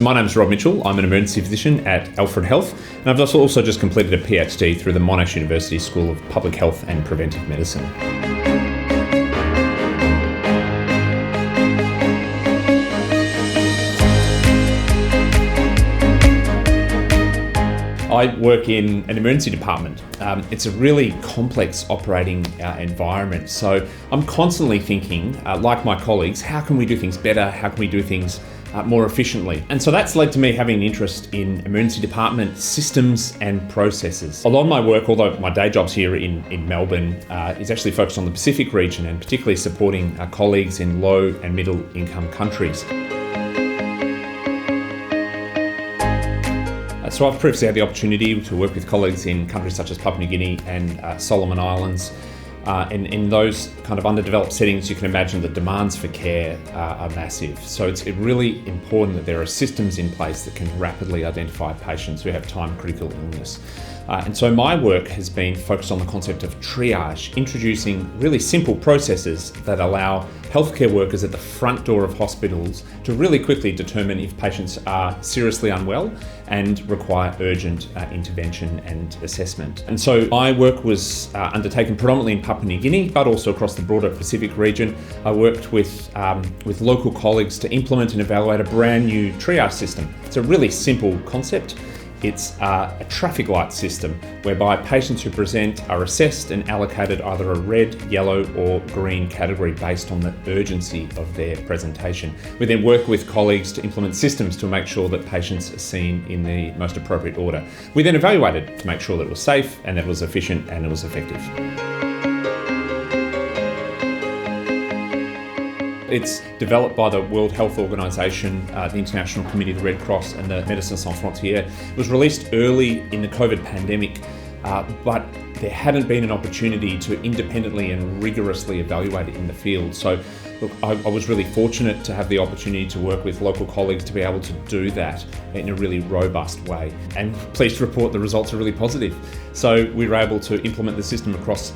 My name is Rob Mitchell. I'm an emergency physician at Alfred Health, and I've also just completed a PhD through the Monash University School of Public Health and Preventive Medicine. I work in an emergency department. It's a really complex operating environment, so I'm constantly thinking, like my colleagues, how can we do things better? How can we do things more efficiently? And so that's led to me having an interest in emergency department systems and processes. A lot of my work, although my day job's here in Melbourne, is actually focused on the Pacific region and particularly supporting colleagues in low and middle income countries. So I've previously had the opportunity to work with colleagues in countries such as Papua New Guinea and Solomon Islands. In those kind of underdeveloped settings, you can imagine the demands for care are massive. So it's really important that there are systems in place that can rapidly identify patients who have time-critical illness. And so my work has been focused on the concept of triage, introducing really simple processes that allow healthcare workers at the front door of hospitals to really quickly determine if patients are seriously unwell and require urgent intervention and assessment. And so my work was undertaken predominantly in Papua New Guinea, but also across the broader Pacific region. I worked with local colleagues to implement and evaluate a brand new triage system. It's a really simple concept. It's a traffic light system whereby patients who present are assessed and allocated either a red, yellow or green category based on the urgency of their presentation. We then work with colleagues to implement systems to make sure that patients are seen in the most appropriate order. We then evaluated to make sure that it was safe and that it was efficient and it was effective. It's developed by the World Health Organization, the International Committee of the Red Cross and the Médecins Sans Frontières. It was released early in the COVID pandemic, but there hadn't been an opportunity to independently and rigorously evaluate it in the field. So look, I was really fortunate to have the opportunity to work with local colleagues to be able to do that in a really robust way. And pleased to report the results are really positive. So we were able to implement the system across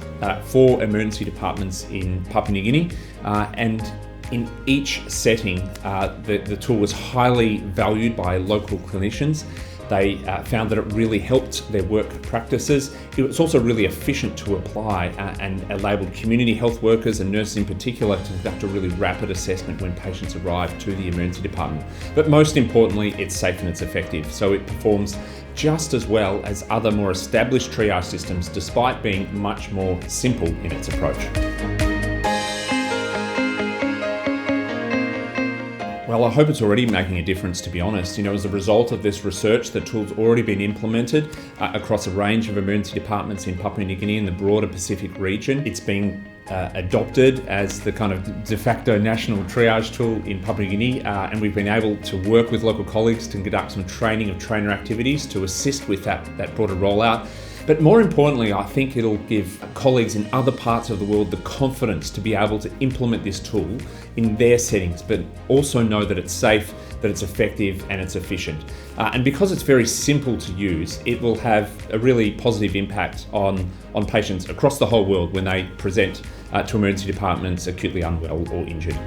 4 emergency departments in Papua New Guinea, and in each setting, the tool was highly valued by local clinicians. They found that it really helped their work practices. It was also really efficient to apply and enabled community health workers and nurses in particular to conduct a really rapid assessment when patients arrive to the emergency department. But most importantly, it's safe and it's effective. So it performs just as well as other more established triage systems, despite being much more simple in its approach. Well, I hope it's already making a difference, to be honest. As a result of this research, the tool's already been implemented across a range of emergency departments in Papua New Guinea and the broader Pacific region. It's been adopted as the kind of de facto national triage tool in Papua New Guinea, and we've been able to work with local colleagues to conduct some training of trainer activities to assist with that broader rollout. But more importantly, I think it'll give colleagues in other parts of the world the confidence to be able to implement this tool in their settings, but also know that it's safe, that it's effective and it's efficient. And because it's very simple to use, it will have a really positive impact on patients across the whole world when they present to emergency departments acutely unwell or injured.